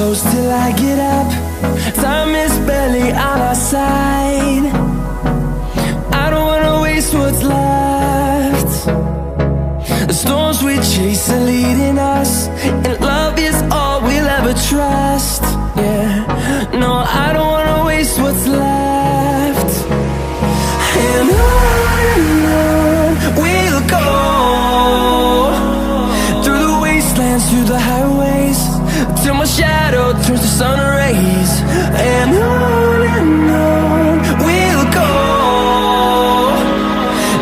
close till I get up. Time is barely on our side. I don't wanna waste what's left. The storms we chase are leading us, and love is all we'll ever trust. Yeah, no, I don't wanna waste what's left. And on we'll go, through the wastelands, through the highways, till my shadow turns to sun rays. And on we'll go,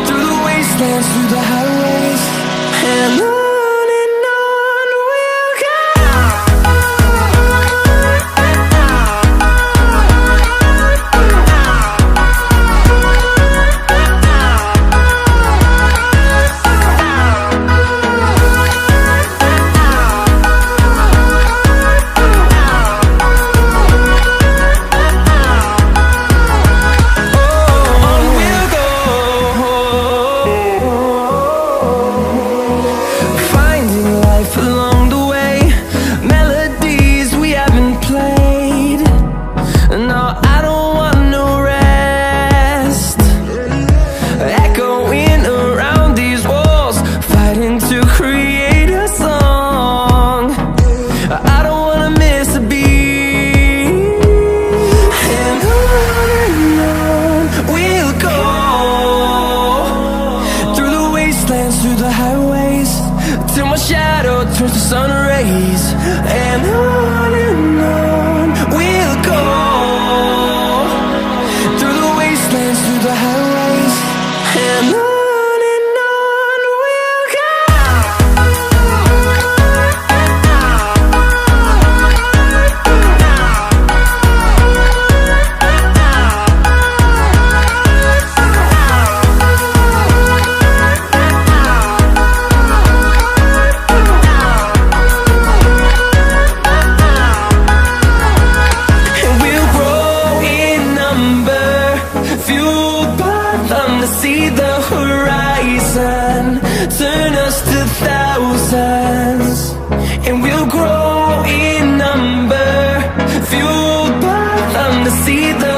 through the wastelands, through the highways, and on we'll go. Through the highways, till my shadow turns to sun rays. And on we'll go, through the wastelands, through the highways, and on we'll go. See the horizon, turn us to thousands, and we'll grow in number, fueled by them to see the